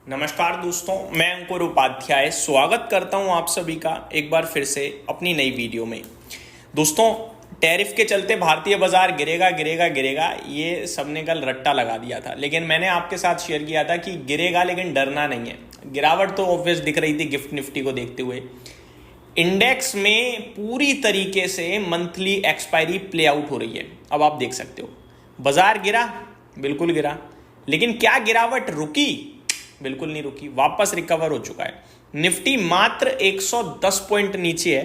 नमस्कार दोस्तों, मैं अंकुर उपाध्याय स्वागत करता हूं आप सभी का एक बार फिर से अपनी नई वीडियो में। दोस्तों, टैरिफ के चलते भारतीय बाजार गिरेगा गिरेगा गिरेगा, ये सबने कल रट्टा लगा दिया था, लेकिन मैंने आपके साथ शेयर किया था कि गिरेगा लेकिन डरना नहीं है। गिरावट तो ऑब्वियस दिख रही थी गिफ्ट निफ्टी को देखते हुए। इंडेक्स में पूरी तरीके से मंथली एक्सपायरी प्ले आउट हो रही है। अब आप देख सकते हो बाजार गिरा, बिल्कुल गिरा, लेकिन क्या गिरावट रुकी? बिल्कुल नहीं रुकी, वापस रिकवर हो चुका है। निफ्टी मात्र 110 पॉइंट नीचे है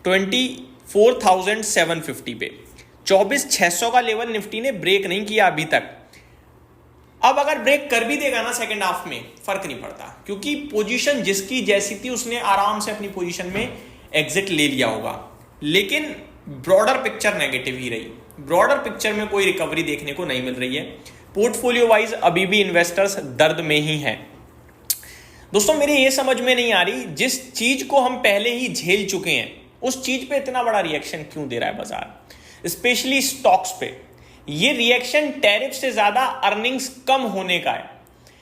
24,750 पे। 24,600 का लेवल निफ्टी ने ब्रेक नहीं किया अभी तक। अब अगर ब्रेक कर भी देगा ना सेकंड हाफ में, फर्क नहीं पड़ता, क्योंकि पोजीशन जिसकी जैसी थी उसने आराम से अपनी पोजीशन में एग्जिट ले लिया होगा। लेकिन ब्रॉडर पिक्चर नेगेटिव ही रही। ब्रॉडर पिक्चर में कोई रिकवरी देखने को नहीं मिल रही है। पोर्टफोलियो वाइज अभी भी इन्वेस्टर्स दर्द में ही हैं। दोस्तों, मेरी ये समझ में नहीं आ रही, जिस चीज को हम पहले ही झेल चुके हैं उस चीज पे इतना बड़ा रिएक्शन क्यों दे रहा है बाजार, स्पेशली स्टॉक्स पे। ये रिएक्शन टैरिफ से ज्यादा अर्निंग्स कम होने का है।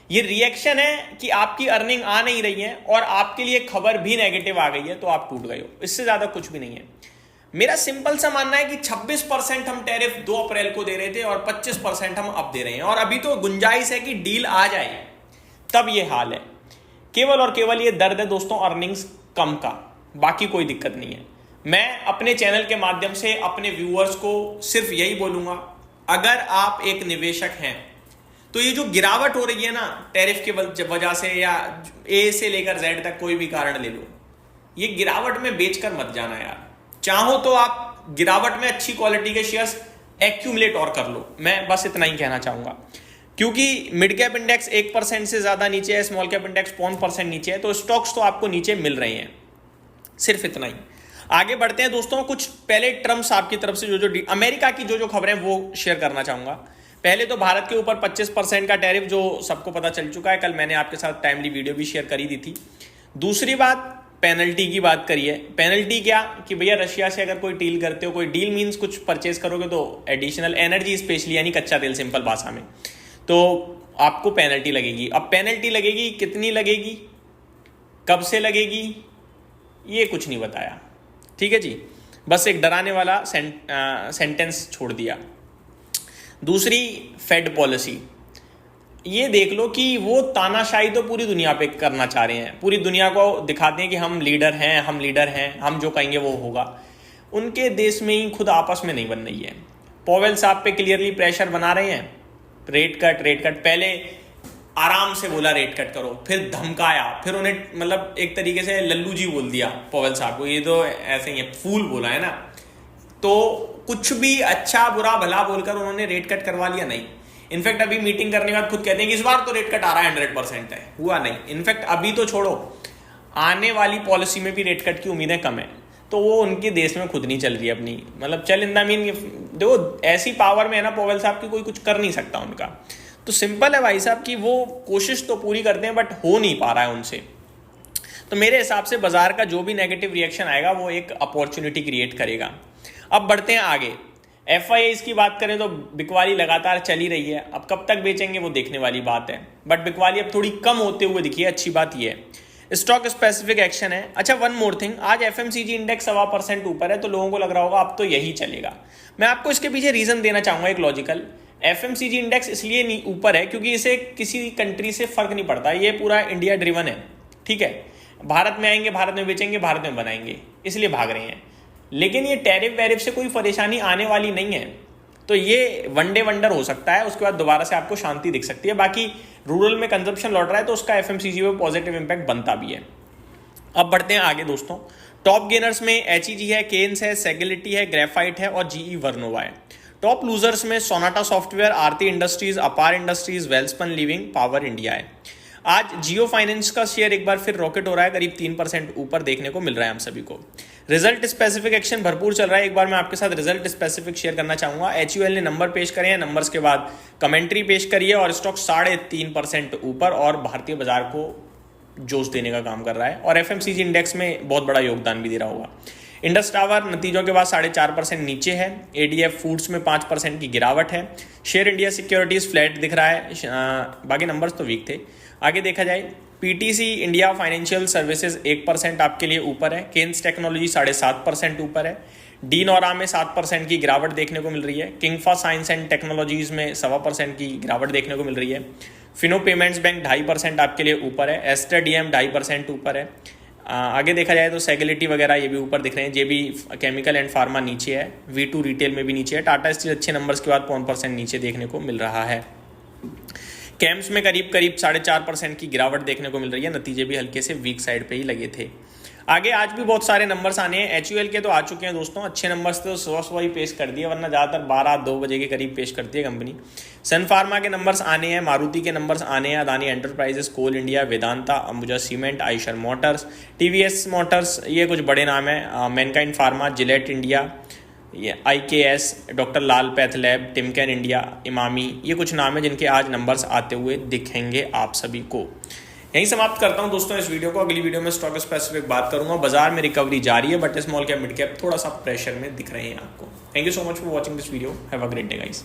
ये रिएक्शन है कि आपकी अर्निंग आ नहीं रही है और आपके लिए खबर भी नेगेटिव आ गई है तो आप टूट गए हो। इससे ज्यादा कुछ भी नहीं है। मेरा सिंपल सा मानना है कि 26% हम टैरिफ 2 अप्रैल को दे रहे थे और 25% हम अब दे रहे हैं, और अभी तो गुंजाइश है कि डील आ जाए, तब ये हाल है। केवल और केवल ये दर्द है दोस्तों अर्निंग्स कम का, बाकी कोई दिक्कत नहीं है। मैं अपने चैनल के माध्यम से अपने व्यूअर्स को सिर्फ यही बोलूंगा, अगर आप एक निवेशक हैं तो ये जो गिरावट हो रही है ना टैरिफ के वजह से, या ए से लेकर जेड तक कोई भी कारण ले लो, ये गिरावट में बेचकर मत जाना यार। चाहो तो आप गिरावट में अच्छी क्वालिटी के शेयर्स एक्यूमुलेट और कर लो। मैं बस इतना ही कहना चाहूंगा, क्योंकि मिड कैप इंडेक्स 1% से ज्यादा नीचे है, स्मॉल कैप इंडेक्स 5% नीचे है, तो स्टॉक्स तो आपको नीचे मिल रहे हैं। सिर्फ इतना ही। आगे बढ़ते हैं दोस्तों। कुछ पहले ट्रम्प साहब की तरफ से जो अमेरिका की जो खबरें वो शेयर करना चाहूंगा। पहले तो भारत के ऊपर 25% का टैरिफ जो सबको पता चल चुका है, कल मैंने आपके साथ टाइमली वीडियो भी शेयर करी दी थी। दूसरी बात, पेनल्टी की बात करिए। पेनल्टी क्या कि भैया रशिया से अगर कोई डील करते हो, कोई डील मीन्स कुछ परचेज करोगे तो एडिशनल एनर्जी स्पेशली यानी कच्चा तेल सिंपल भाषा में, तो आपको पेनल्टी लगेगी। अब पेनल्टी लगेगी, कितनी लगेगी, कब से लगेगी, ये कुछ नहीं बताया। ठीक है जी, बस एक डराने वाला सेंटेंस छोड़ दिया। दूसरी, फेड पॉलिसी। ये देख लो कि वो तानाशाही तो पूरी दुनिया पे करना चाह रहे हैं, पूरी दुनिया को दिखाते हैं कि हम लीडर हैं, हम लीडर हैं, हम जो कहेंगे वो होगा। उनके देश में ही खुद आपस में नहीं बन रही है। पॉवेल साहब पे क्लियरली प्रेशर बना रहे हैं, रेट कट। पहले आराम से बोला रेट कट करो, फिर धमकाया, फिर उन्हें मतलब एक तरीके से लल्लू जी बोल दिया पॉवेल साहब को। ये तो ऐसे ही है, फूल बोला है ना, तो कुछ भी अच्छा बुरा भला बोलकर उन्होंने रेट कट करवा लिया नहीं। इनफैक्ट अभी मीटिंग करने के बाद खुद कहते हैं कि इस बार तो रेट कट आ रहा है 100% है, हुआ नहीं। इनफैक्ट अभी तो छोड़ो, आने वाली पॉलिसी में भी रेट कट की उम्मीदें कम है, तो वो उनके देश में खुद नहीं चल रही है अपनी, मतलब चल इन द मीन। देखो ऐसी पावर में है ना पॉवेल साहब की, कोई कुछ कर नहीं सकता उनका। तो सिंपल है भाई साहब कि वो कोशिश तो पूरी करते हैं बट हो नहीं पा रहा है उनसे। तो मेरे हिसाब से बाजार का जो भी नेगेटिव रिएक्शन आएगा वो एक अपॉर्चुनिटी क्रिएट करेगा। अब बढ़ते हैं आगे। FIIs की बात करें तो बिकवाली लगातार चली रही है, अब कब तक बेचेंगे वो देखने वाली बात है, बट बिकवाली अब थोड़ी कम होते हुए दिखी है, अच्छी बात यह है। स्टॉक स्पेसिफिक एक्शन है। अच्छा, वन मोर थिंग, आज FMCG इंडेक्स 1.25% ऊपर है, तो लोगों को लग रहा होगा अब तो यही चलेगा। मैं आपको इसके पीछे रीजन देना चाहूंगा एक लॉजिकल। FMCG इंडेक्स इसलिए ऊपर है क्योंकि इसे किसी कंट्री से फर्क नहीं पड़ता, ये पूरा इंडिया ड्रिवन है। ठीक है, भारत में आएंगे, भारत में बेचेंगे, भारत में बनाएंगे, इसलिए भाग रहे हैं। लेकिन ये टैरिफ वैरिफ से कोई परेशानी आने वाली नहीं है, तो ये वनडे वंडर हो सकता है, उसके बाद दोबारा से आपको शांति दिख सकती है। बाकी रूरल में कंजप्शन लौट रहा है तो उसका FMCG में पॉजिटिव इंपैक्ट बनता भी है। अब बढ़ते हैं आगे दोस्तों। टॉप गेनर्स में HEG है, केन्स है, सेगलिटी है, ग्रेफाइट है और GE वर्नोवा है। टॉप लूजर्स में सोनाटा सॉफ्टवेयर, आरती इंडस्ट्रीज, अपार industries, Welspun living, power India है। आज जियो फाइनेंस का शेयर एक बार फिर रॉकेट हो रहा है, करीब 3% ऊपर देखने को मिल रहा है हम सभी को। रिजल्ट स्पेसिफिक एक्शन भरपूर चल रहा है। एक बार मैं आपके साथ रिजल्ट स्पेसिफिक शेयर करना चाहूंगा। HUL ने नंबर पेश करे हैं, नंबर्स के बाद कमेंट्री पेश करी है और स्टॉक 3.5% ऊपर और भारतीय बाजार को जोश देने का काम कर रहा है, और FMCG इंडेक्स में बहुत बड़ा योगदान भी दे रहा होगा। इंडस टावर नतीजों के बाद 4.5% नीचे है। ADF फूड्स में 5% की गिरावट है। शेयर इंडिया सिक्योरिटीज फ्लैट दिख रहा है, बाकी नंबर्स तो वीक थे। आगे देखा जाए पीटीसी इंडिया फाइनेंशियल सर्विसेज 1% आपके लिए ऊपर है, केन्स टेक्नोलॉजी 7.5% ऊपर है, डी नोरा में 7% की गिरावट देखने को मिल रही है, किंगफा साइंस एंड टेक्नोलॉजीज में 1.25% की गिरावट देखने को मिल रही है, फिनो पेमेंट्स बैंक 2.5% आपके लिए ऊपर है, एस्टर डीएम 2.5% ऊपर है। आगे देखा जाए तो सेगलिटी वगैरह ये भी ऊपर दिख रहे हैं, जे भी केमिकल एंड फार्मा नीचे है, V2 रिटेल में भी नीचे है, टाटा स्टील अच्छे नंबर्स के बाद 5% नीचे देखने को मिल रहा है। कैम्स में करीब 4.5% की गिरावट देखने को मिल रही है, नतीजे भी हल्के से वीक साइड पे ही लगे थे। आगे आज भी बहुत सारे नंबर्स आने हैं, HUL के तो आ चुके हैं दोस्तों, अच्छे नंबर्स तो सुबह ही पेश कर दिए, वरना ज़्यादातर 12-2 बजे के करीब पेश करती है कंपनी। सन फार्मा के नंबर्स आने हैं, मारुति के नंबर्स आने हैं, Adani Enterprises, Coal India, Vedanta, Ambuja Cement, Eicher Motors, TVS Motors, ये कुछ बड़े नाम हैं, मैनकाइंड फार्मा, जिलेट इंडिया, ये IKS, Doctor Lal Path Lab, Timken India, Emami, ये कुछ नाम है जिनके आज नंबर्स आते हुए दिखेंगे आप सभी को। यहीं समाप्त करता हूं दोस्तों इस वीडियो को, अगली वीडियो में स्टॉक स्पेसिफिक बात करूंगा। बाजार में रिकवरी जारी है, but small cap mid cap थोड़ा सा प्रेशर में दिख रहे हैं आपको। Thank you so much for watching this video, have a great day guys.